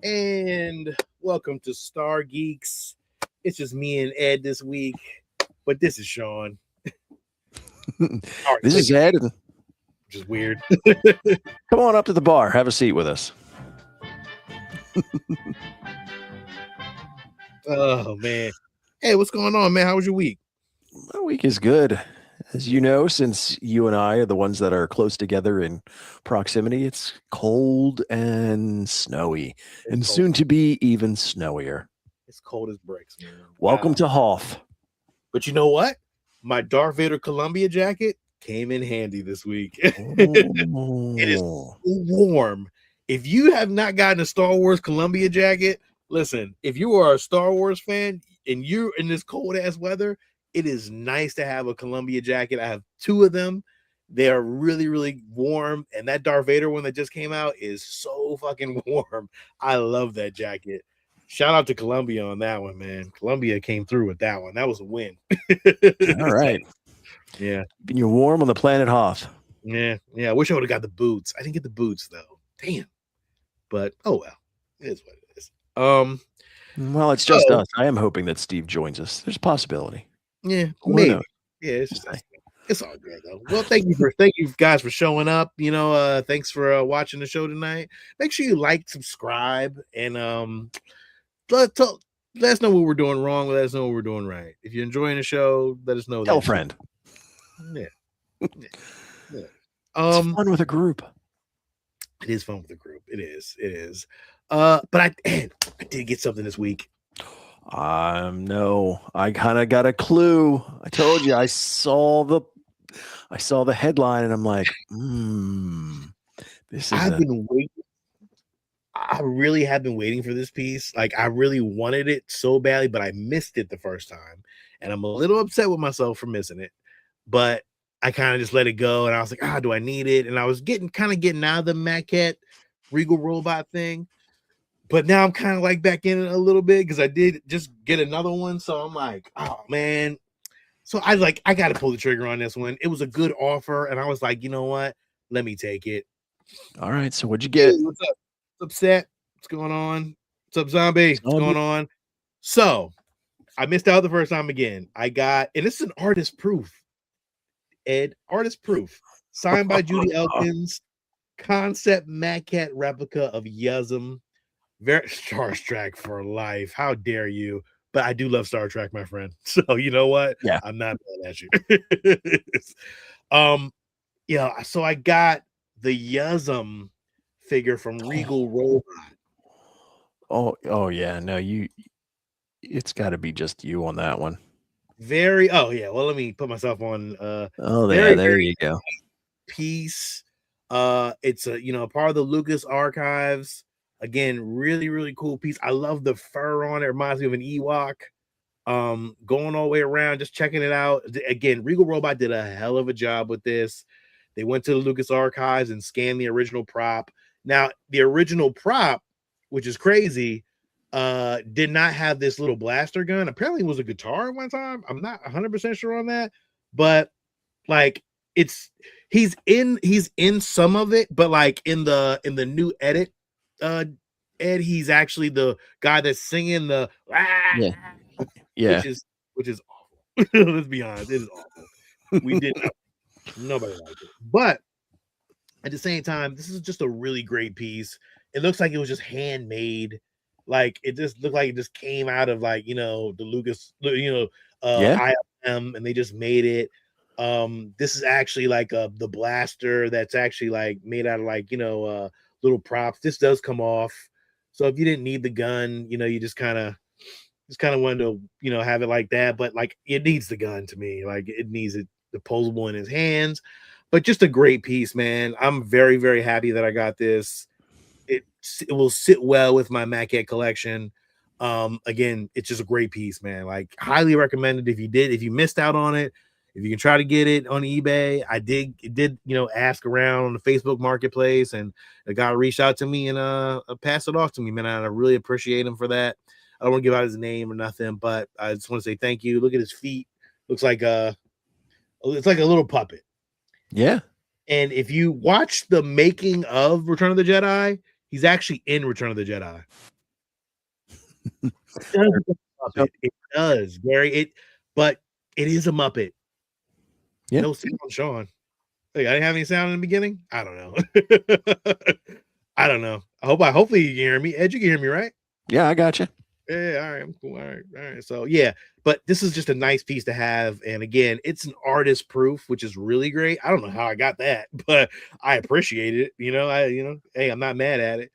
And welcome to Stargeekz. It's just me and Ed this week, but this is Sean. This is Ed. Which is weird. Come on up to the bar. Have a seat with us. Oh, man. Hey, what's going on, man? How was your week? My week is good. As you know, since you and I are the ones that are close together in proximity, it's cold and snowy, and soon to be even snowier. It's cold as bricks, man. Welcome to Hoth. But you know what? My Darth Vader Columbia jacket came in handy this week. It is warm. If you have not gotten a Star Wars Columbia jacket, listen, if you are a Star Wars fan and you're in this cold ass weather, it is nice to have a Columbia jacket. I have two of them. They are really, really warm. And that Darth Vader one that just came out is so fucking warm. I love that jacket. Shout out to Columbia on that one, man. Columbia came through with that one. That was a win. All right. Yeah. You're warm on the planet Hoth. Yeah. I wish I would have got the boots. I didn't get the boots though. Damn. But oh well. It is what it is. Well, it's just us. I am hoping that Steve joins us. There's a possibility. Yeah, maybe. Yeah, it's all good though. Well, thank you guys for showing up. You know, thanks for watching the show tonight. Make sure you like, subscribe, and let us know what we're doing wrong. Let us know what we're doing right. If you're enjoying the show, let us know. Tell a friend. Yeah. It's fun with a group. It is fun with a group. It is. But I did get something this week. No, I kind of got a clue. I told you I saw the headline and I'm like, this is been waiting. I really have been waiting for this piece. Like I really wanted it so badly, but I missed it the first time. And I'm a little upset with myself for missing it. But I kind of just let it go. And I was like, do I need it? And I was getting out of the MAQUETTE Regal robot thing. But now I'm kind of like back in it a little bit because I did just get another one. So I'm like, oh man. So I got to pull the trigger on this one. It was a good offer. And I was like, you know what? Let me take it. All right. So what'd you get? Hey, what's up? What's up, Set? What's going on? What's up, Zombie? What's going on? So I missed out the first time again. I got, and this is an artist proof. Ed, artist proof. Signed by Judy Elkins. Concept MAQUETTE replica of YUZZUM. Very Star Trek for life. How dare you? But I do love Star Trek, my friend. So you know what? Yeah, I'm not mad at you. Yeah. So I got the YUZZUM figure from Regal Robot. Oh yeah. No, it's got to be just you on that one. Well, let me put myself on. There you go. Piece. It's a part of the Lucas archives. Again, really, really cool piece. I love the fur on it. It reminds me of an Ewok. Going all the way around, just checking it out. Again, Regal Robot did a hell of a job with this. They went to the Lucas archives and scanned the original prop. Now, the original prop, which is crazy, did not have this little blaster gun. Apparently, it was a guitar at one time. I'm not 100% sure on that, but like he's in some of it, but like in the new edit. Ed, he's actually the guy that's singing the which is awful. Let's be honest, it is awful. We did nobody liked it, but at the same time, this is just a really great piece. It looks like it was just handmade. Like it just looked like it just came out of the Lucas, ILM, and they just made it. This is actually like the blaster that's actually like made out of little props. This does come off, so if you didn't need the gun, you just kind of wanted to have it like that, but like it needs the gun to me. Like it needs it disposable in his hands. But just a great piece, man. I'm very, very happy that I got this. It will sit well with my MAQUETTE collection. Again, it's just a great piece, man. Like highly recommended if you missed out on it. If you can try to get it on eBay, I did ask around on the Facebook marketplace, and a guy reached out to me and passed it off to me, man. And I really appreciate him for that. I don't want to give out his name or nothing, but I just want to say thank you. Look at his feet. Looks like it's like a little puppet. Yeah. And if you watch the making of Return of the Jedi, he's actually in Return of the Jedi. does look like a Muppet. It does, Gary. But it is a Muppet. Yeah. No sound, Sean. Hey, I didn't have any sound in the beginning. I don't know. I don't know. Hopefully you can hear me. Ed, you can hear me, right? Yeah, I got you. Yeah, all right, I'm cool. All right. So yeah, but this is just a nice piece to have. And again, it's an artist proof, which is really great. I don't know how I got that, but I appreciate it. Hey, I'm not mad at it.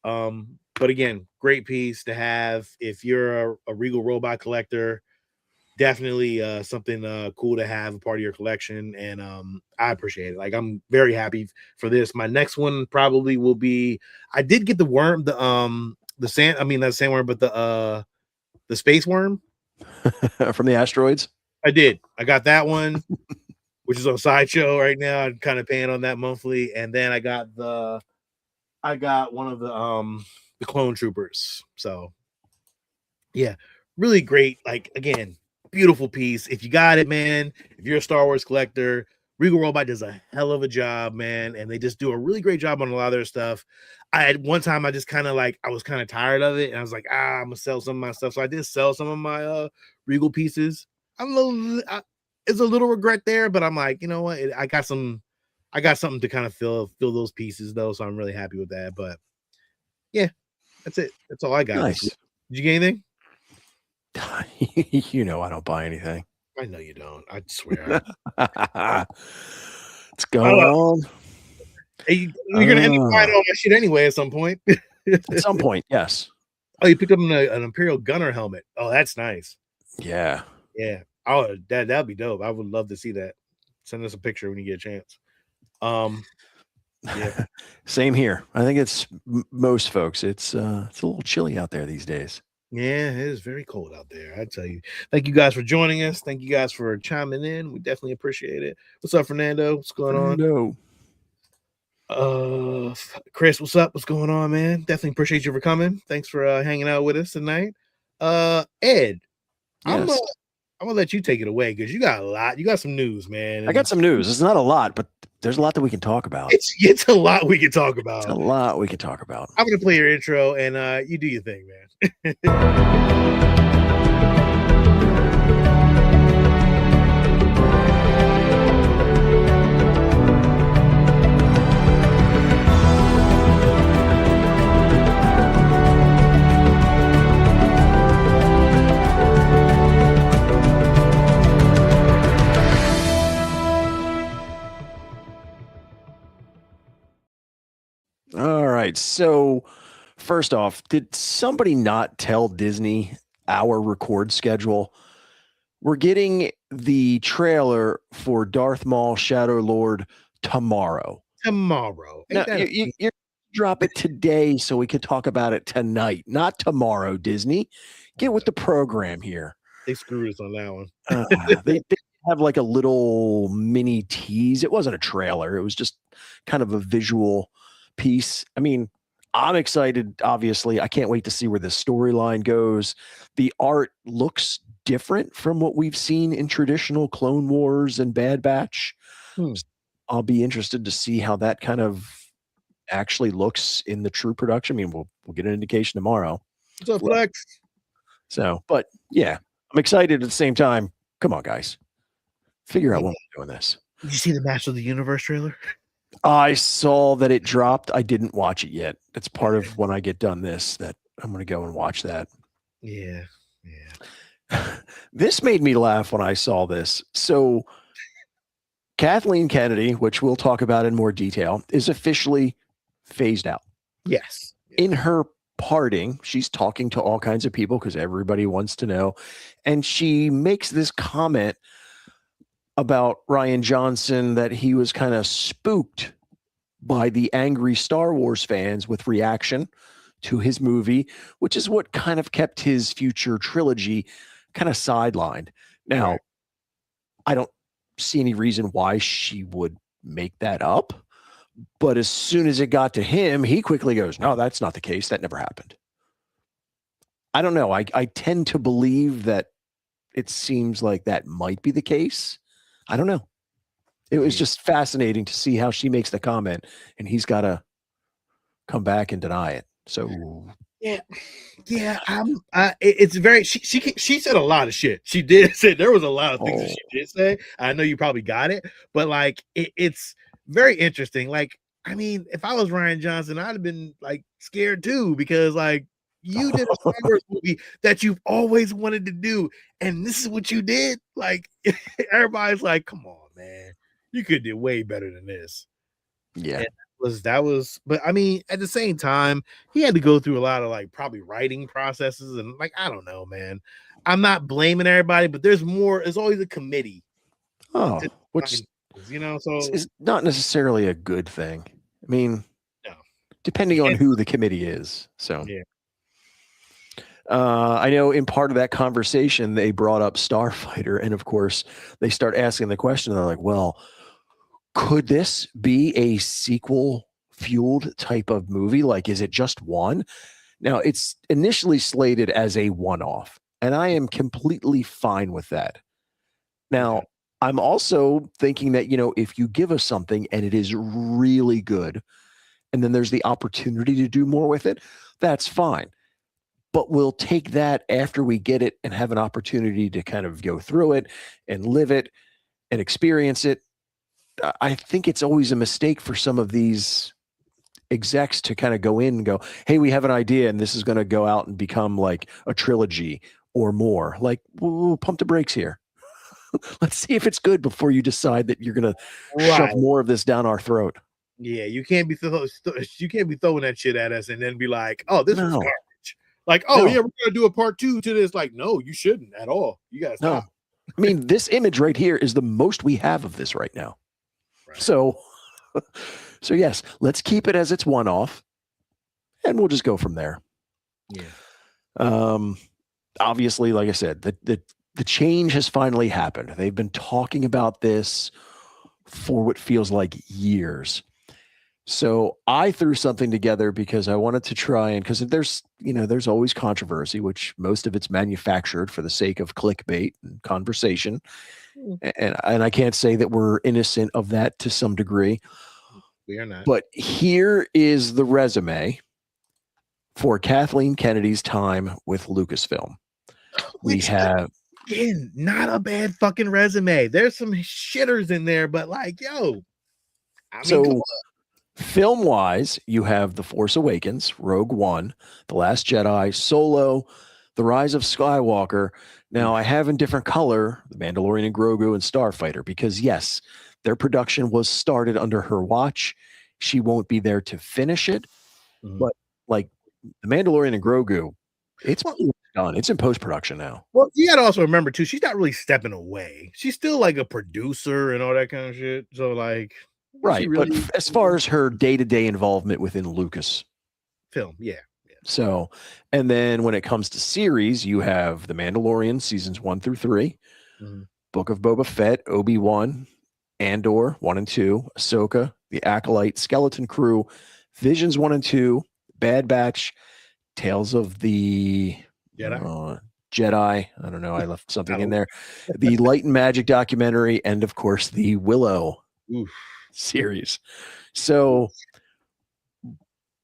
But again, great piece to have. If you're a Regal robot collector, definitely something cool to have a part of your collection. And I appreciate it. Like, I'm very happy for this. My next one probably will be, I did get the worm, not sandworm, but the space worm from the asteroids. I did. I got that one, which is on Sideshow right now. I'm kind of paying on that monthly. And then I got one of the clone troopers. So yeah, really great. Like, again, beautiful piece. If you got it, man, if you're a Star Wars collector, Regal Robot does a hell of a job, man. And they just do a really great job on a lot of their stuff. I had one time I just kind of I was kind of tired of it. And I was like, I'm gonna sell some of my stuff. So I did sell some of my Regal pieces. It's a little regret there, but I'm like, you know what? I got something to kind of fill those pieces though. So I'm really happy with that. But yeah, that's it. That's all I got. Nice. Did you get anything? You know I don't buy anything. I know you don't. I swear. What's going on? Hey, you're gonna end up buying all that shit anyway at some point. At some point, yes. Oh, you picked up an Imperial Gunner helmet. Oh, that's nice. Yeah. Yeah. Oh, that'd be dope. I would love to see that. Send us a picture when you get a chance. Yeah. Same here. I think it's most folks. It's a little chilly out there these days. Yeah, it is very cold out there. I tell you. Thank you guys for joining us. Thank you guys for chiming in. We definitely appreciate it. What's up, Fernando? What's going on? Chris, what's up? What's going on, man? Definitely appreciate you for coming. Thanks for hanging out with us tonight. Ed, yes. I'm gonna let you take it away because you got a lot. You got some news, man. I got some news. It's not a lot, but there's a lot that we can talk about. It's a lot we can talk about. It's a lot we can talk about. I'm gonna play your intro and you do your thing, man. All right. So, first off, did somebody not tell Disney our record schedule? We're getting the trailer for Darth Maul Shadow Lord tomorrow. Now, you drop it today so we could talk about it tonight, not tomorrow, Disney. Get with the program here. They screwed us on that one. They have like a little mini tease. It wasn't a trailer. It was just kind of a visual piece. I mean, I'm excited, obviously. I can't wait to see where the storyline goes. The art looks different from what we've seen in traditional Clone Wars and Bad Batch. I'll be interested to see how that kind of actually looks in the true production. I mean, we'll get an indication tomorrow. What's up, Flex? So, but yeah, I'm excited at the same time. Come on, guys. Figure out when we're doing this. Did you see the Master of the Universe trailer? I saw that it dropped. I didn't watch it yet. It's part of when I get done this that I'm going to go and watch that. Yeah. This made me laugh when I saw this. So Kathleen Kennedy, which we'll talk about in more detail, is officially phased out. Yes. In her parting, she's talking to all kinds of people because everybody wants to know. And she makes this comment about Rian Johnson that he was kind of spooked by the angry Star Wars fans with reaction to his movie, which is what kind of kept his future trilogy kind of sidelined. Now, I don't see any reason why she would make that up, but as soon as it got to him, he quickly goes, no, that's not the case. That never happened. I don't know. I tend to believe that it seems like that might be the case. I don't know. It was just fascinating to see how she makes the comment and he's got to come back and deny it. So Yeah, yeah. It's very. She said a lot of shit. She did say there was a lot of things that she did say. I know you probably got it, but like it's very interesting. Like, I mean, if I was Ryan Johnson, I'd have been like scared too because like you did a Star Wars movie that you've always wanted to do, and this is what you did. Like everybody's like, "Come on, man, you could do way better than this." Yeah. And that was, but I mean, at the same time, he had to go through a lot of like probably writing processes and like I don't know, man. I'm not blaming everybody, but there's more. There's always a committee, Which you know. So is not necessarily a good thing. I mean, no, depending on who the committee is. So yeah. I know in part of that conversation, they brought up Starfighter. And of course, they start asking the question. They're like, well, could this be a sequel fueled type of movie? Like, is it just one? Now, it's initially slated as a one off, and I am completely fine with that. Now, Okay. I'm also thinking that, if you give us something and it is really good, and then there's the opportunity to do more with it, that's fine. But we'll take that after we get it and have an opportunity to kind of go through it and live it and experience it. I think it's always a mistake for some of these execs to kind of go in and go, hey, we have an idea and this is going to go out and become like a trilogy or more. Like, we'll pump the brakes here. Let's see if it's good before you decide that you're going to shove more of this down our throat. Yeah, you can't be throwing that shit at us and then be like, oh, this was garbage. Like, oh yeah, we're gonna do a part 2 to this. Like, no, you shouldn't at all. You gotta stop. I mean, this image right here is the most we have of this right now. Right. So yes, let's keep it as it's one off, and we'll just go from there. Yeah. Obviously, like I said, the change has finally happened. They've been talking about this for what feels like years. So I threw something together because I wanted to try and because there's always controversy, which most of it's manufactured for the sake of clickbait and conversation. And I can't say that we're innocent of that to some degree. We are not. But here is the resume for Kathleen Kennedy's time with Lucasfilm. We have again, not a bad fucking resume. There's some shitters in there, but like, yo, I mean, so film-wise, you have The Force Awakens, Rogue One, The Last Jedi, Solo, The Rise of Skywalker. Now, I have in different color The Mandalorian and Grogu and Starfighter because, yes, their production was started under her watch. She won't be there to finish it. But, like, The Mandalorian and Grogu, it's done. It's in post-production now. Well, you got to also remember, too, she's not really stepping away. She's still, like, a producer and all that kind of shit. So, like... Right, really, but as far as her day-to-day involvement within Lucasfilm, yeah. So, and then when it comes to series, you have The Mandalorian seasons 1 through 3, Book of Boba Fett, Obi-Wan, Andor 1 and 2, Ahsoka, The Acolyte, Skeleton Crew, Visions 1 and 2, Bad Batch, Tales of the Jedi. I don't know. I left something in there. The Light and Magic documentary, and of course the Willow series. So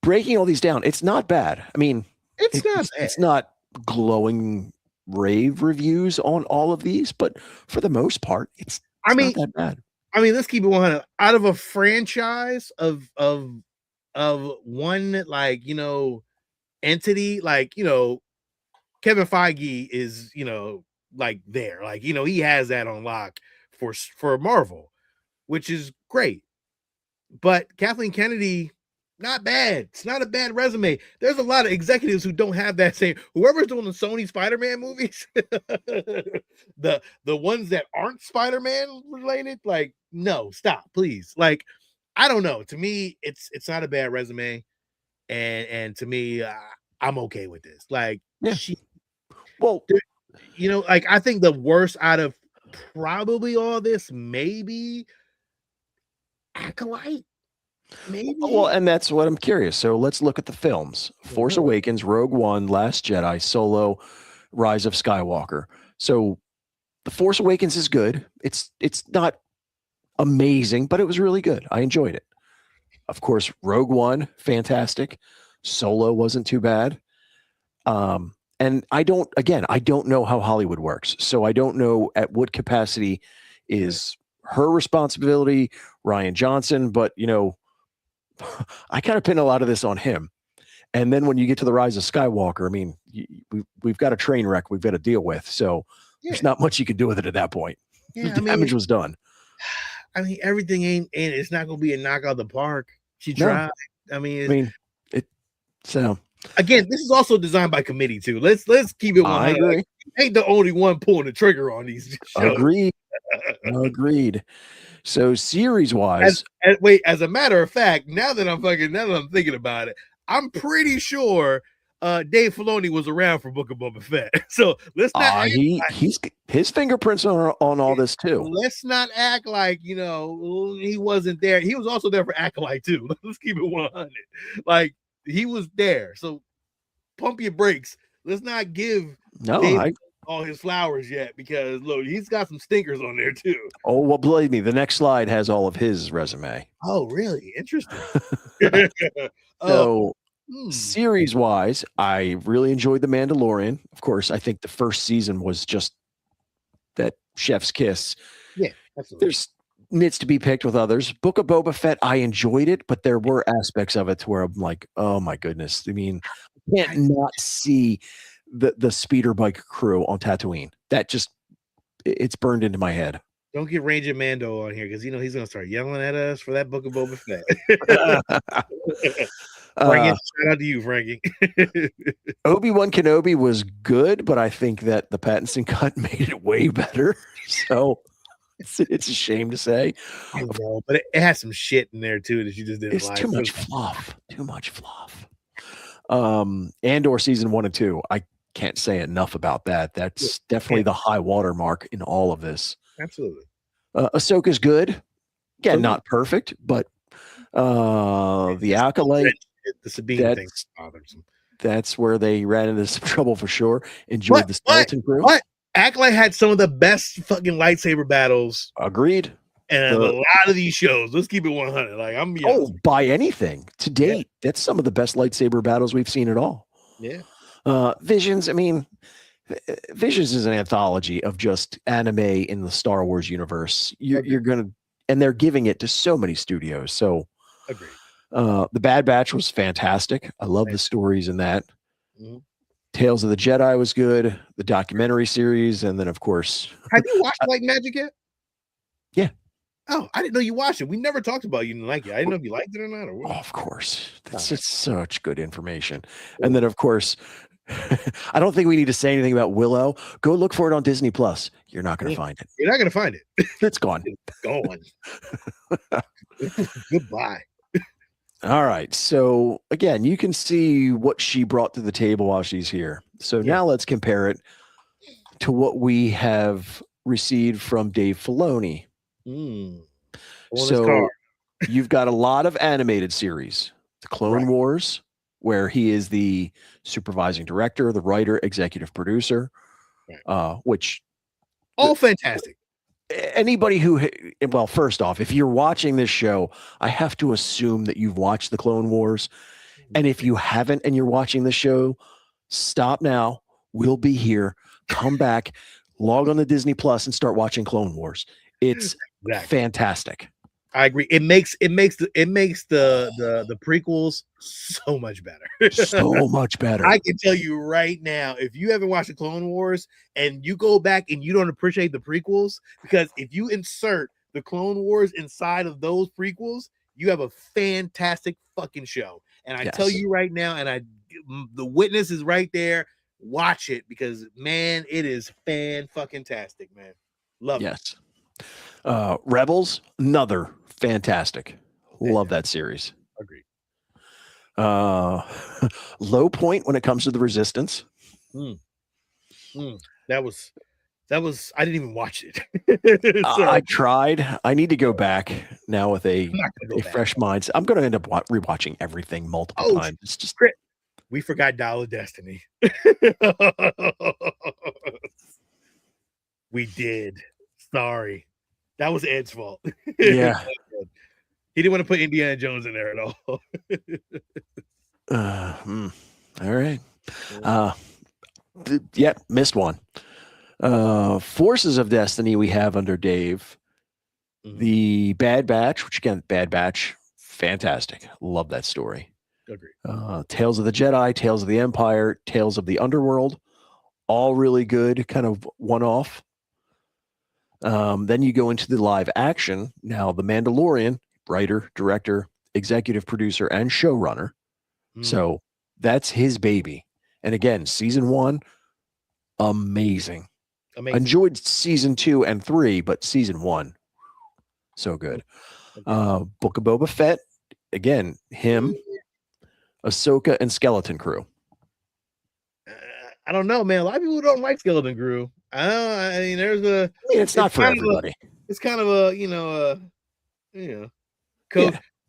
breaking all these down, it's not bad. I mean, it's not glowing rave reviews on all of these, but for the most part, it's not that bad. I mean, let's keep it 100. Out of a franchise of one, like, entity, like, Kevin Feige is, like there, like, he has that on lock for Marvel, which is great. But Kathleen Kennedy, not bad. It's not a bad resume. There's a lot of executives who don't have that same. Whoever's doing the Sony Spider-Man movies, the ones that aren't Spider-Man related, like, no, stop, please. Like, I don't know. To me, it's not a bad resume, and to me, I'm okay with this. Like, like, I think the worst out of probably all this, maybe Acolyte. Maybe. Well, and that's what I'm curious. So let's look at the films: Force Awakens, Rogue One, Last Jedi, Solo, Rise of Skywalker. So The Force Awakens is good. It's not amazing, but it was really good. I enjoyed it. Of course, Rogue One, fantastic. Solo wasn't too bad. And I don't know how Hollywood works. So I don't know at what capacity is her responsibility, Ryan Johnson, but I kind of pin a lot of this on him. And then when you get to the Rise of Skywalker, I mean, we've got a train wreck we've got to deal with. So there's not much you can do with it at that point. Yeah, The damage was done. I mean, everything ain't, and it's not going to be a knockout of the park. She tried. So again, this is also designed by committee too. Let's keep it 100. I agree. Like, ain't the only one pulling the trigger on these shows. Agreed. So series wise, as a matter of fact, now that I'm thinking about it, I'm pretty sure Dave Filoni was around for Book of Boba Fett. So let's not he's his fingerprints on all this too. Let's not act like he wasn't there. He was also there for Acolyte too. Let's keep it 100. Like he was there. So pump your brakes. Let's not give Dave all his flowers yet, because look, he's got some stinkers on there too. Oh, well, believe me, the next slide has all of his resume. Oh, really? Interesting. So series wise, I really enjoyed The Mandalorian. Of course, I think the first season was just that chef's kiss. Yeah, absolutely. There's nits to be picked with others. Book of Boba Fett, I enjoyed it, but there were aspects of it where I'm like, oh my goodness. I mean, I can't not see the speeder bike crew on Tatooine. That just, it's burned into my head. Don't get Ranger Mando on here, because he's going to start yelling at us for that Book of Boba Fett. Frankie, shout out to you, Frankie. Obi-Wan Kenobi was good, but I think that the Pattinson cut made it way better. So it's a shame to say. I know, but it has some shit in there too that you just didn't like. Too much fluff. Too much fluff. Andor season 1 and 2. I can't say enough about that. That's definitely the high water mark in all of this. Absolutely. Ahsoka's good. Again, not perfect, but the Acolyte, the Sabine thing bothersome. That's where they ran into some trouble for sure. Enjoyed the skeleton crew. What? Acolyte had some of the best fucking lightsaber battles. Agreed. And a lot of these shows, let's keep it 100. Like by anything to date, that's some of the best lightsaber battles we've seen at all. Yeah. Visions. I mean, Visions is an anthology of just anime in the Star Wars universe. You're gonna, and they're giving it to so many studios. So, agreed. The Bad Batch was fantastic. I love the stories in that. Mm-hmm. Tales of the Jedi was good. The documentary series, and then of course, have you watched Light Magic yet? Yeah. Oh, I didn't know you watched it. We never talked about you didn't like it. I didn't know if you liked it or not. Oh, of course. It's such good information. And then, of course, I don't think we need to say anything about Willow. Go look for it on Disney Plus. You're not going to find it. You're not going to find it. It's gone. It's gone. Goodbye. All right. So, again, you can see what she brought to the table while she's here. So now let's compare it to what we have received from Dave Filoni. So you've got a lot of animated series, the Clone Wars, where he is the supervising director, the writer, executive producer, which all fantastic. Anybody who, well, first off, if you're watching this show, I have to assume that you've watched the Clone Wars. And if you haven't and you're watching the show, stop now. We'll be here. Come back, log on to Disney Plus and start watching Clone Wars. It's fantastic. I agree. It makes the prequels so much better. So much better. I can tell you right now, if you haven't watched the Clone Wars and you go back and you don't appreciate the prequels, because if you insert the Clone Wars inside of those prequels, you have a fantastic fucking show. And I tell you right now, and the witness is right there. Watch it, because man, it is fan-fucking-tastic, man. Love it. Rebels, another fantastic. Love that series. Agreed. Low point when it comes to the Resistance. That was I didn't even watch it. I tried. I need to go back now with a fresh mind. I'm going to end up rewatching everything multiple times. It's just we forgot Dial of Destiny. We did. Sorry. That was Ed's fault. Yeah. He didn't want to put Indiana Jones in there at all. All right. Yep, missed one. Forces of Destiny we have under Dave. The Bad Batch, which again, Bad Batch, fantastic. Love that story. Agreed. Tales of the Jedi, Tales of the Empire, Tales of the Underworld, all really good, kind of one-off. Then you go into the live action. Now, The Mandalorian, writer, director, executive producer, and showrunner. So that's his baby. And again, season 1, amazing. Enjoyed season 2 and 3, but season 1, so good. Book of Boba Fett, again, him, Ahsoka, and Skeleton Crew. I don't know, man. A lot of people don't like Skeleton Crew. I mean, it's not for everybody. It's kind of a,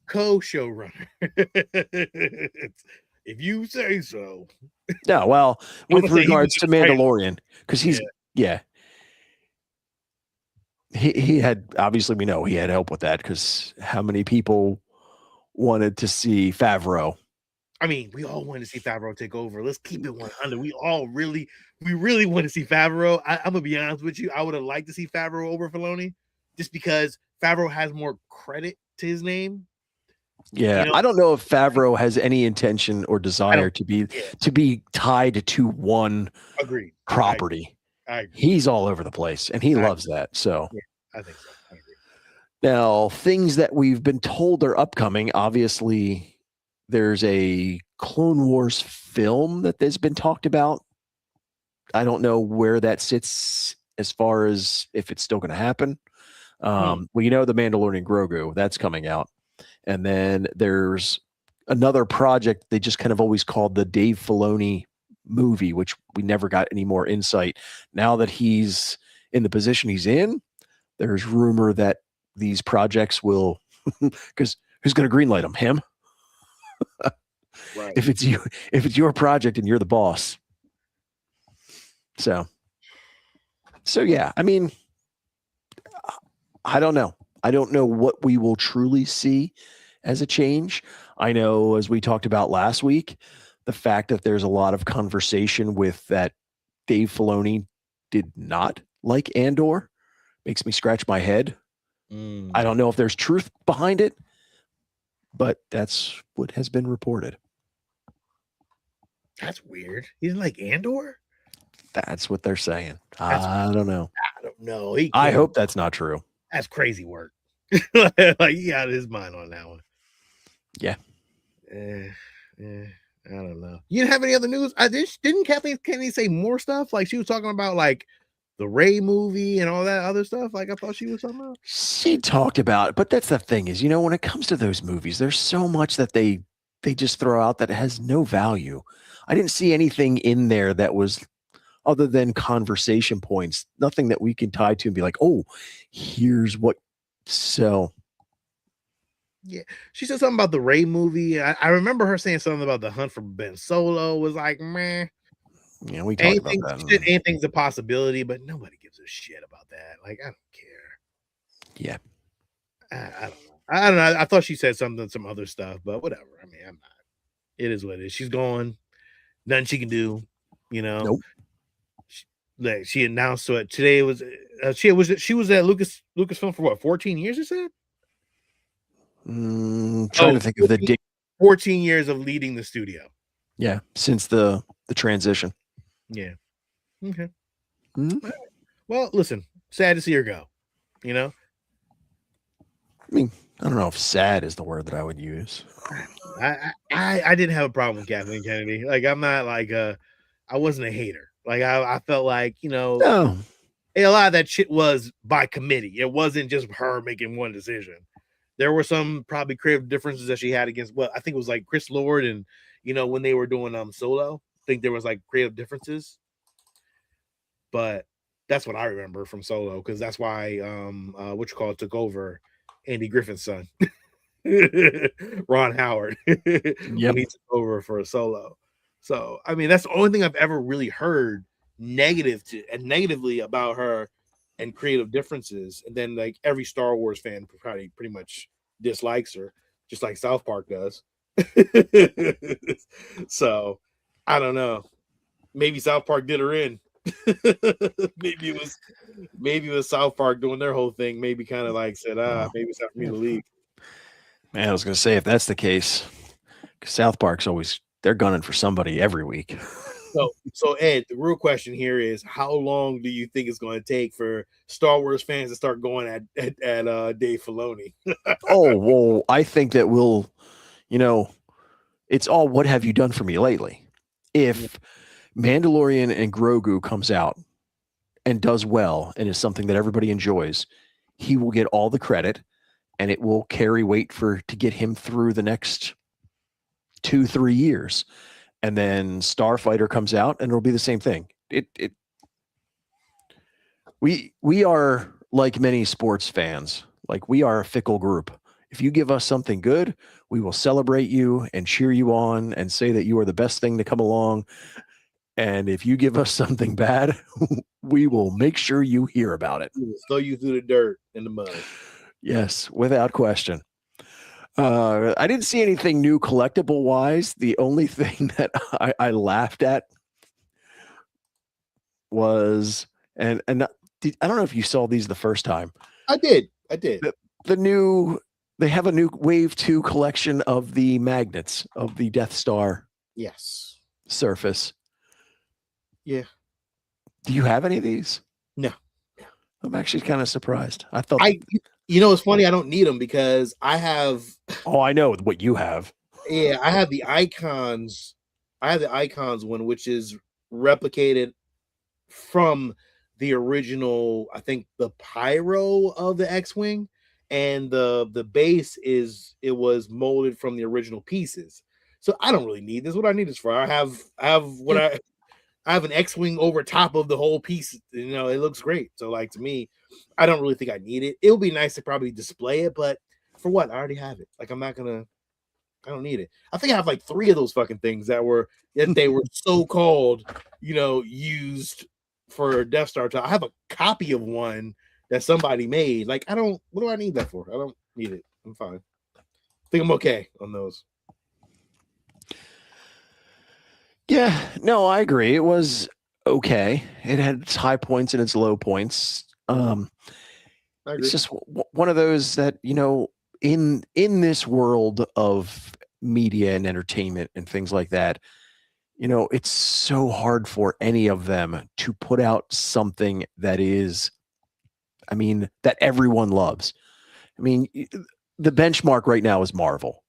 co-showrunner. If you say so. No, well, with regards to Mandalorian, because he's he had, obviously we know he had help with that, because how many people wanted to see Favreau? I mean, we all wanted to see Favreau take over. Let's keep it 100. We really want to see Favreau. I'm gonna be honest with you. I would have liked to see Favreau over Filoni, just because Favreau has more credit to his name. Yeah, I don't know if Favreau has any intention or desire to be tied to one property. I agree. He's all over the place, and he loves that. So yeah, I think so. I agree. Now, things that we've been told are upcoming. Obviously, there's a Clone Wars film that has been talked about. I don't know where that sits as far as if it's still going to happen. Well, you know, the Mandalorian Grogu, that's coming out. And then there's another project they just kind of always called the Dave Filoni movie, which we never got any more insight. Now that he's in the position he's in, there's rumor that these projects will, because who's going to greenlight them? Him? Right. If it's your project and you're the boss. So yeah, I mean, I don't know. I don't know what we will truly see as a change. I know, as we talked about last week, the fact that there's a lot of conversation with that Dave Filoni did not like Andor makes me scratch my head. I don't know if there's truth behind it, but that's what has been reported. That's weird. He didn't like Andor? That's what they're saying. I don't know. I don't know. I hope that's not true. That's crazy work. Like, he got his mind on that one. Yeah. I don't know. You didn't have any other news? Didn't Kathleen Kennedy say more stuff? Like, she was talking about like the Rey movie and all that other stuff. Like, I thought she was talking about. She talked about, but that's the thing is, you know, when it comes to those movies, there's so much that they just throw out that has no value. I didn't see anything in there that was other than conversation points, nothing that we can tie to and be like, oh, here's what. So yeah, she said something about the Rey movie. I remember her saying something about the hunt for Ben Solo was like, man. Yeah, we talked about that. Anything's a possibility, but nobody gives a shit about that. Like, I don't care. Yeah. I don't know. I thought she said some other stuff, but whatever. I mean, I'm not. It is what it is. She's gone. Nothing she can do. You know. Nope. She announced it today. She was at Lucasfilm for what, 14 years? You said. Trying to think of the date. 14 years of leading the studio. Yeah, since the transition. Yeah. Okay. Well, listen. Sad to see her go. You know. I mean, I don't know if sad is the word that I would use. I didn't have a problem with Kathleen Kennedy. Like, I'm not like I wasn't a hater. Like, I felt like, you know, a lot of that shit was by committee. It wasn't just her making one decision. There were some probably creative differences that she had against, well, I think it was like Chris Lord and, you know, when they were doing Solo, I think there was like creative differences. But that's what I remember from Solo, because that's why took over Andy Griffin's son. Ron Howard. When he took over for a Solo. So, I mean, that's the only thing I've ever really heard negatively about her and creative differences. And then, like, every Star Wars fan probably pretty much dislikes her, just like South Park does. So, I don't know. Maybe South Park did her in. maybe it was South Park doing their whole thing. Maybe kind of like said, maybe it's time for me to leave. Man, I was gonna say if that's the case, South Park's always they're gunning for somebody every week. So Ed, the real question here is, how long do you think it's going to take for Star Wars fans to start going at Dave Filoni? Oh, well, I think that we'll, it's all what have you done for me lately? If Mandalorian and Grogu comes out and does well and is something that everybody enjoys, he will get all the credit and it will carry weight to get him through the next 2-3 years. And then Starfighter comes out and it'll be the same thing. We are like many sports fans. Like, we are a fickle group. If you give us something good, we will celebrate you and cheer you on and say that you are the best thing to come along. And if you give us something bad, we will make sure you hear about it. Throw you through the dirt and the mud. Yes, without question. I didn't see anything new collectible wise. The only thing that I laughed at was, and I don't know if you saw these the first time. I did. They have a new Wave 2 collection of the magnets of the Death Star. Yes. Surface. Yeah. Do you have any of these? No. I'm actually kind of surprised. I thought it's funny. I don't need them because I have. Oh, I know what you have. Yeah, I have the icons. I have the icons one, which is replicated from the original. I think the pyro of the X-wing, and the base was molded from the original pieces. So I don't really need this. What I need this for? I have an X-wing over top of the whole piece. It looks great. So, like, to me, I don't really think I need it. It would be nice to probably display it, but for what? I already have it. Like, I don't need it. I think I have like 3 of those fucking things that they were so-called, used for Death Star. I have a copy of one that somebody made. Like, what do I need that for? I don't need it. I'm fine. I think I'm okay on those. Yeah, no, I agree. It was okay. It had its high points and its low points. It's just one of those that, in this world of media and entertainment and things like that, it's so hard for any of them to put out something that is, that everyone loves. The benchmark right now is Marvel.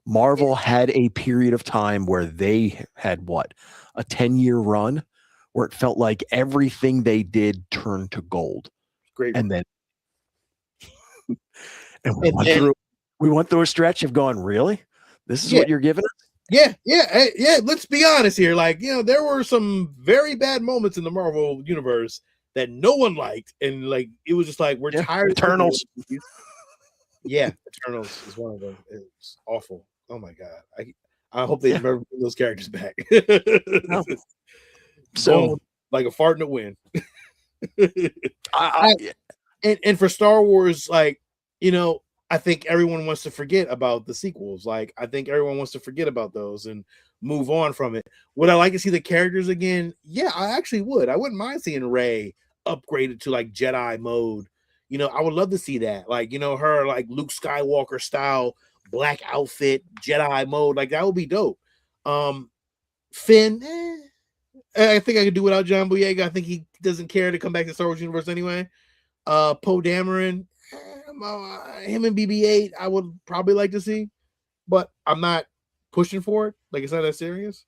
Marvel had a period of time where they had a 10-year run where it felt like everything they did turned to gold. Great. And then we went through a stretch of going, really? This is what you're giving us? Yeah. Let's be honest here. Like, there were some very bad moments in the Marvel universe that no one liked. And like, it was just like, we're tired. Eternals. Yeah, Eternals is one of them. It's awful. Oh my god! I hope they never bring those characters back. No. So, like a fart in the wind. And for Star Wars, like, I think everyone wants to forget about the sequels. Like, I think everyone wants to forget about those and move on from it. Would I like to see the characters again? Yeah, I actually would. I wouldn't mind seeing Rey upgraded to like Jedi mode. I would love to see that. Like, her like Luke Skywalker style black outfit, Jedi mode. Like, that would be dope. Finn, I think I could do without John Boyega. I think he doesn't care to come back to Star Wars universe anyway. Poe Dameron, him and BB-8, I would probably like to see, but I'm not pushing for it. Like, it's not that serious.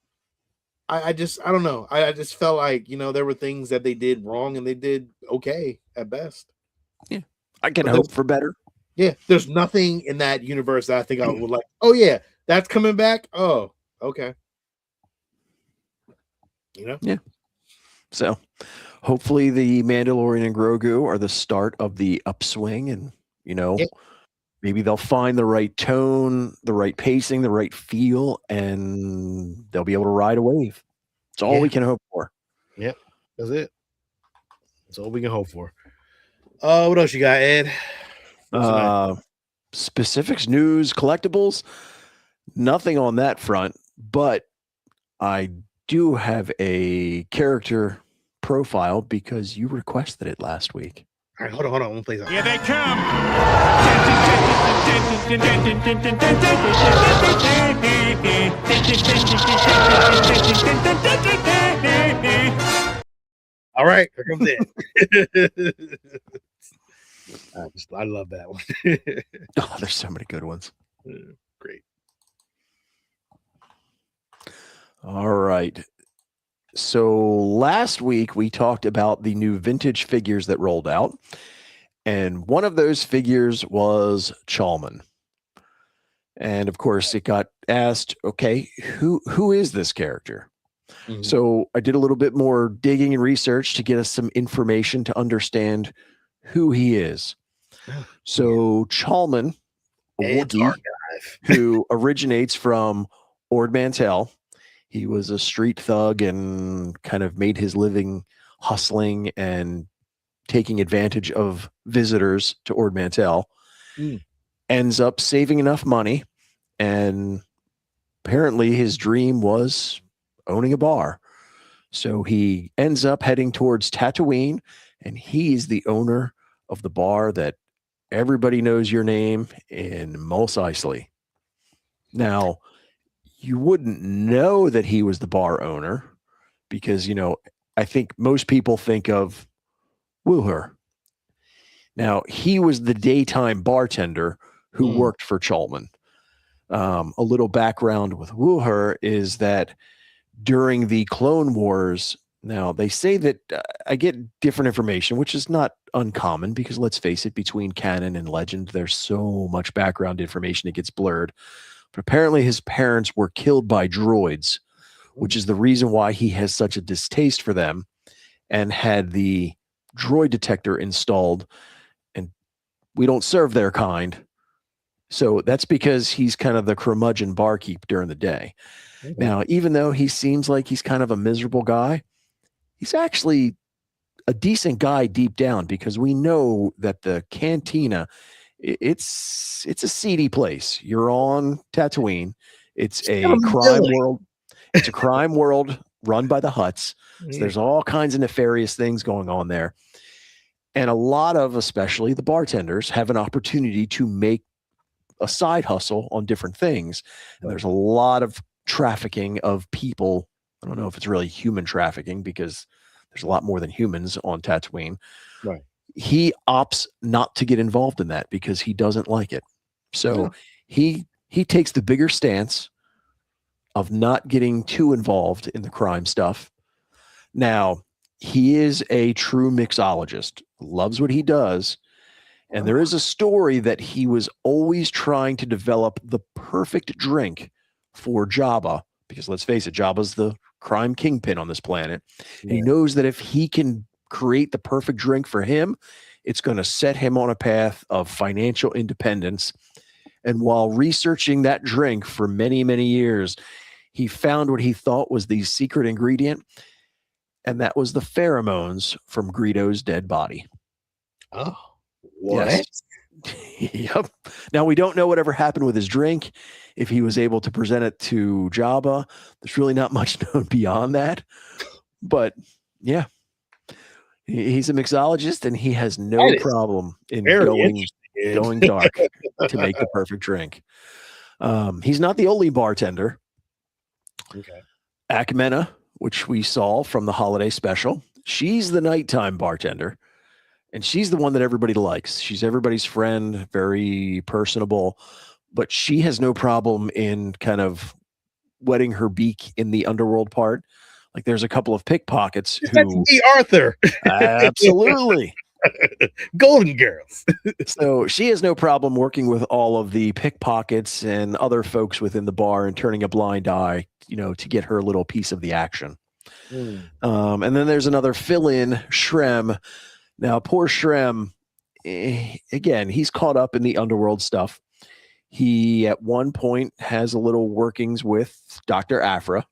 I don't know. I just felt like, there were things that they did wrong and they did okay at best. Yeah, I can hope for better. Yeah, there's nothing in that universe that I think I would like. Oh yeah, that's coming back. Oh, okay. Yeah. So, hopefully, the Mandalorian and Grogu are the start of the upswing, and maybe they'll find the right tone, the right pacing, the right feel, and they'll be able to ride a wave. That's all we can hope for. Yep, that's it. That's all we can hope for. What else you got, Ed? Specifics, news, collectibles, nothing on that front, but I do have a character profile because you requested it last week. All right, hold on. I'm gonna play something. Here they come. All right, here comes it. I love that one. Oh, there's so many good ones. Great. All right. So last week we talked about the new vintage figures that rolled out, and one of those figures was Chalman. And of course, it got asked, okay, who is this character? Mhm. So I did a little bit more digging and research to get us some information to understand who he is. So Chalman, a Ed's Wookiee, Archive. who originates from Ord Mantell. He was a street thug and kind of made his living hustling and taking advantage of visitors to Ord Mantell. Mm. Ends up saving enough money, and apparently his dream was owning a bar. So he ends up heading towards Tatooine, and he's the owner of the bar that everybody knows your name in Mos Eisley. Now, you wouldn't know that he was the bar owner because, I think most people think of Wooher. Now, he was the daytime bartender who worked for Chalman. A little background with Wooher is that during the Clone Wars, now they say that I get different information, which is not uncommon because let's face it, between canon and legend, there's so much background information, it gets blurred. But apparently his parents were killed by droids, which is the reason why he has such a distaste for them and had the droid detector installed. And we don't serve their kind. So that's because he's kind of the curmudgeon barkeep during the day. Okay. Now, even though he seems like he's kind of a miserable guy, he's actually a decent guy deep down because we know that the cantina, it's a seedy place. You're on Tatooine. It's a crime world. It's a crime world run by the Hutts. So there's all kinds of nefarious things going on there. And a lot of, especially the bartenders, have an opportunity to make a side hustle on different things. And there's a lot of trafficking of people. I don't know if it's really human trafficking because there's a lot more than humans on Tatooine. Right. He opts not to get involved in that because he doesn't like it. So he takes the bigger stance of not getting too involved in the crime stuff. Now, he is a true mixologist, loves what he does. And there is a story that he was always trying to develop the perfect drink for Jabba, because let's face it, Jabba's the crime kingpin on this planet. And he knows that if he can create the perfect drink for him, it's going to set him on a path of financial independence. And while researching that drink for many, many years, he found what he thought was the secret ingredient, and that was the pheromones from Greedo's dead body. Oh, what? Yes. Yep. Now, we don't know whatever happened with his drink. If he was able to present it to Jabba, there's really not much known beyond that. But yeah, he's a mixologist, and he has no problem in going dark to make the perfect drink. He's not the only bartender. Okay. Akmena, which we saw from the holiday special, she's the nighttime bartender. And she's the one that everybody likes. She's everybody's friend, very personable, but she has no problem in kind of wetting her beak in the underworld part. Like there's a couple of pickpockets who Arthur. Absolutely. Golden Girls. So she has no problem working with all of the pickpockets and other folks within the bar and turning a blind eye, to get her little piece of the action. And then there's another fill-in, Shrem. Now, poor Shrem, again, he's caught up in the underworld stuff. He, at one point, has a little workings with Dr. Aphra,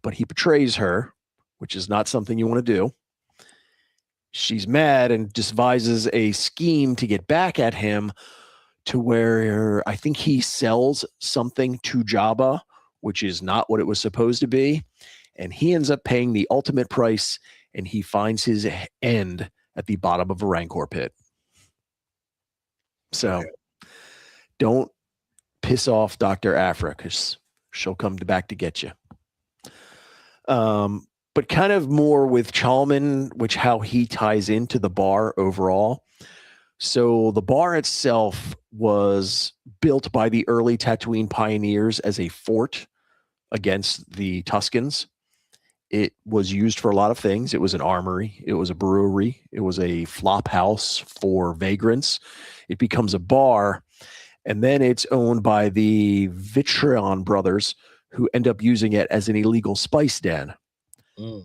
but he betrays her, which is not something you want to do. She's mad and devises a scheme to get back at him to where I think he sells something to Jabba, which is not what it was supposed to be. and he ends up paying the ultimate price, and he finds his end at the bottom of a Rancor pit. So don't piss off Dr. Aphra, because she'll come back to get you. But kind of more with Chalman, which how he ties into the bar overall. So the bar itself was built by the early Tatooine pioneers as a fort against the Tuskens. It was used for a lot of things. It was an armory. It was a brewery. It was a flop house for vagrants. It becomes a bar, and then it's owned by the Vitreon brothers, who end up using it as an illegal spice den.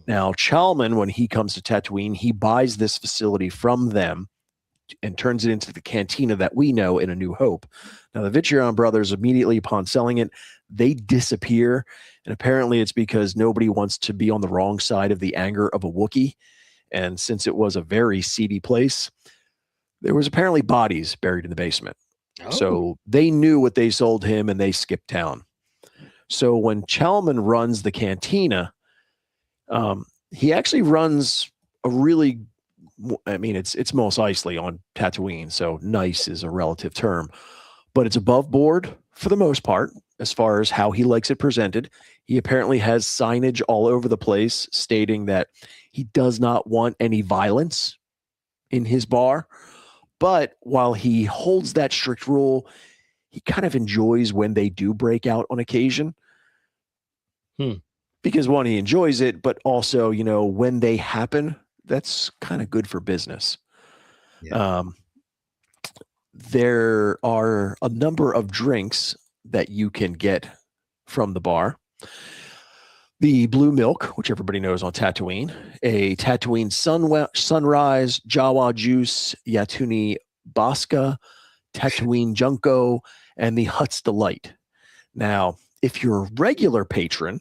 Now, Chalman, when he comes to Tatooine, he buys this facility from them and turns it into the cantina that we know in A New Hope. Now, the Vitreon brothers, immediately upon selling it, they disappear. And apparently it's because nobody wants to be on the wrong side of the anger of a Wookiee. And since it was a very seedy place, there was apparently bodies buried in the basement. So they knew what they sold him, and they skipped town. So when Chalman runs the cantina, he actually runs a really, I mean, it's Mos Eisley on Tatooine, so nice is a relative term, but it's above board for the most part as far as how he likes it presented. He apparently has signage all over the place stating that he does not want any violence in his bar, but while he holds that strict rule, he kind of enjoys when they do break out on occasion. Because one, he enjoys it, but also, you know, when they happen, that's kind of good for business. There are a number of drinks that you can get from the bar. The blue milk, which everybody knows on Tatooine, a Tatooine sunrise, Jawa juice, Yatuni Baska, Tatooine Junko, and the Hutt's Delight. Now, if you're a regular patron,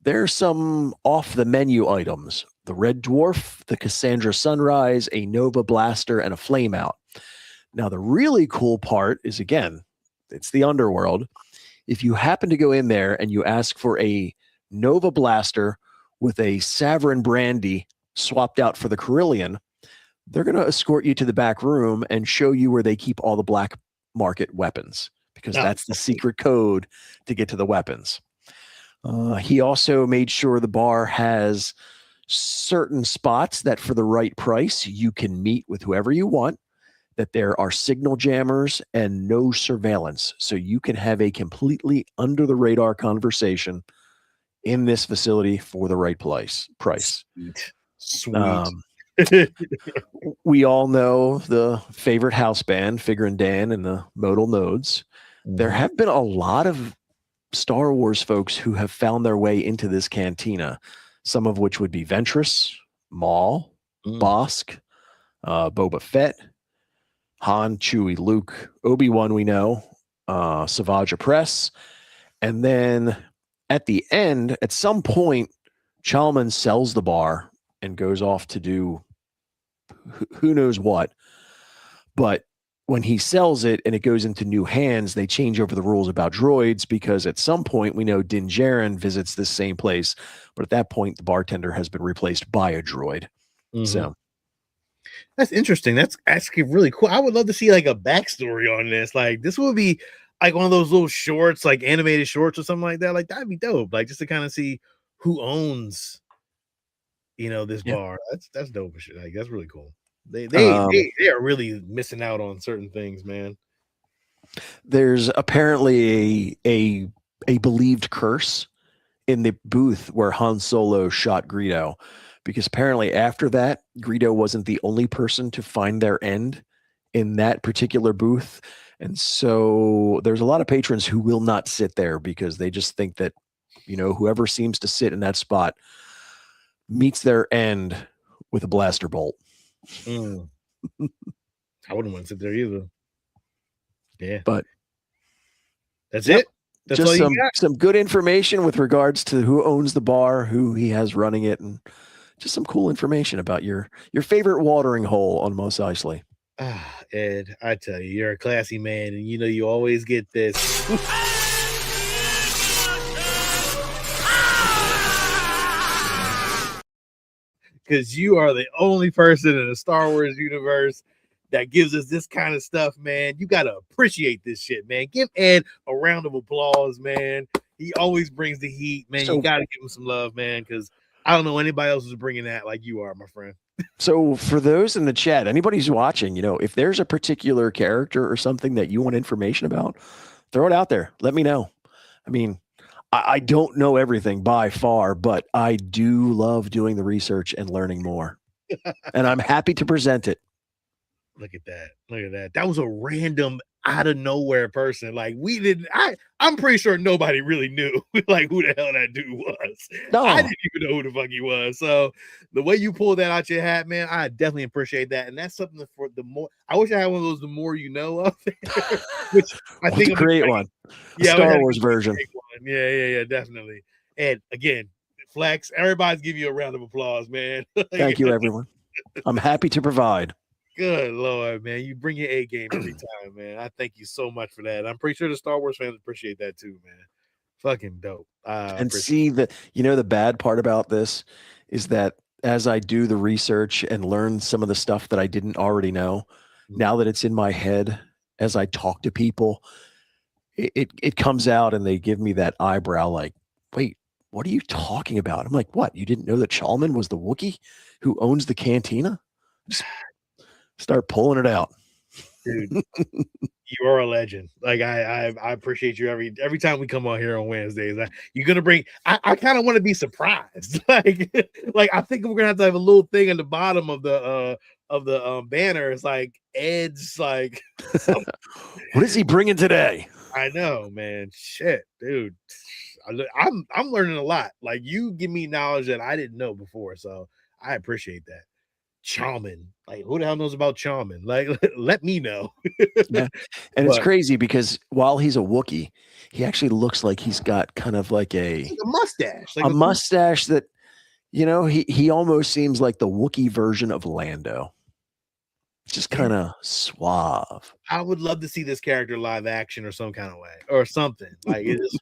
there's some off-the-menu items. The Red Dwarf, the Cassandra Sunrise, a Nova Blaster, and a Flame Out. Now, the really cool part is, again, it's the underworld. If you happen to go in there and you ask for a Nova Blaster with a Savarin Brandy swapped out for the Carillion, they're going to escort you to the back room and show you where they keep all the black market weapons, because that's the secret code to get to the weapons. He also made sure the bar has certain spots that for the right price, you can meet with whoever you want, that there are signal jammers and no surveillance. So you can have a completely under the radar conversation in this facility for the right price. Sweet. We all know the favorite house band, Figure and Dan, and the Modal Nodes. There have been a lot of Star Wars folks who have found their way into this cantina, some of which would be Ventress, Maul, Bosk, Boba Fett, Han, Chewie, Luke, Obi-Wan, we know, Savage Press. And then at the end, at some point, Chalman sells the bar and goes off to do who knows what. But when he sells it and it goes into new hands, they change over the rules about droids, because at some point we know Din Djarin visits this same place, but at that point the bartender has been replaced by a droid. So that's interesting. That's actually really cool. I would love to see like a backstory on this. Like this would be like one of those little shorts, like animated shorts or something like that. Like that'd be dope. Like just to kind of see who owns, you know, this bar. That's dope. Like that's really cool. They are really missing out on certain things, man. There's apparently a believed curse in the booth where Han Solo shot Greedo, because apparently after that, Greedo wasn't the only person to find their end in that particular booth. And so there's a lot of patrons who will not sit there because they just think that, you know, whoever seems to sit in that spot meets their end with a blaster bolt. I wouldn't want to sit there either. Yeah, but that's it. That's just all you got? Some good information with regards to who owns the bar, who he has running it, and just some cool information about your favorite watering hole on Mos Eisley. Ed, I tell you, you're a classy man, and you know you always get this. because you are the only person in the Star Wars universe that gives us this kind of stuff, man. You gotta appreciate this shit, man. Give Ed a round of applause, man. He always brings the heat, man. You gotta give him some love, man, because I don't know anybody else who's bringing that like you are, my friend. So for those in the chat, anybody who's watching, if there's a particular character or something that you want information about, throw it out there. Let me know. I mean, I don't know everything by far, but I do love doing the research and learning more. And I'm happy to present it. Look at that. Look at that. That was a random out of nowhere person. Like I'm pretty sure nobody really knew like who the hell that dude was. No. I didn't even know who the fuck he was. So the way you pulled that out your hat, man, I definitely appreciate that. And that's something for the more I wish I had one of those the more you know of which I think a great one. Yeah, Star Wars version. Yeah, definitely. And again, Flex, everybody's give you a round of applause, man. Thank you, everyone. I'm happy to provide. Good Lord, man. You bring your A game every time, man. I thank you so much for that. I'm pretty sure the Star Wars fans appreciate that too, man. Fucking dope. And see the bad part about this is that as I do the research and learn some of the stuff that I didn't already know, now that it's in my head, as I talk to people, it comes out and they give me that eyebrow like, wait, what are you talking about? I'm like, what? You didn't know that Chalman was the Wookiee who owns the cantina? Start pulling it out. Dude, you are a legend. Like I appreciate you every time we come on here on Wednesdays. You're gonna bring I kind of want to be surprised. like I think we're gonna have a little thing at the bottom of the banner. It's like Ed's like what is he bringing today? I know, man. Shit, dude. I'm learning a lot. Like you give me knowledge that I didn't know before, so I appreciate that. Chalman, like who the hell knows about Chalman? Like let me know. Yeah. And it's crazy because while he's a Wookiee, he actually looks like he's got kind of like a mustache, like a mustache that he almost seems like the Wookiee version of Lando. Just kind of suave. I would love to see this character live action or some kind of way or something. Like it is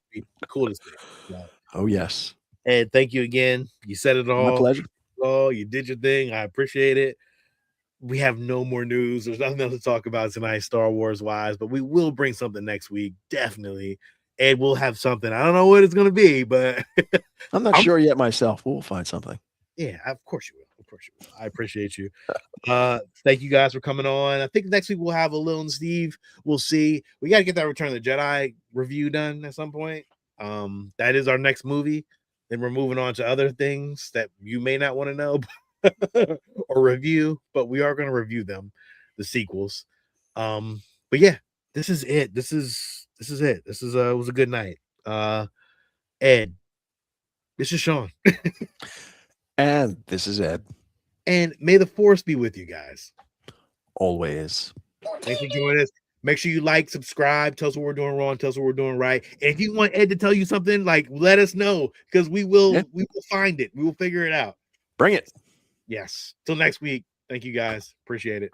cool to see. Yeah. Oh yes. And thank you again. You said it all. My pleasure. Oh, you did your thing. I appreciate it. We have no more news. There's nothing else to talk about tonight, Star Wars wise, but we will bring something next week, definitely. And we'll have something. I don't know what it's going to be, but I'm not sure yet myself. We'll find something. Yeah, of course you will. Of course you will. I appreciate you. Thank you guys for coming on. I think next week we'll have a Lil and Steve. We'll see. We got to get that Return of the Jedi review done at some point. That is our next movie. Then we're moving on to other things that you may not want to know or review, but we are going to review them, the sequels. But yeah, this is it. This is it. This is it was a good night. Ed, this is Sean. And this is Ed. And may the force be with you guys. Always. Thanks for joining us. Make sure you like, subscribe, tell us what we're doing wrong, tell us what we're doing right. And if you want Ed to tell you something, like let us know because we will find it. We will figure it out. Bring it. Yes. Till next week. Thank you guys. Appreciate it.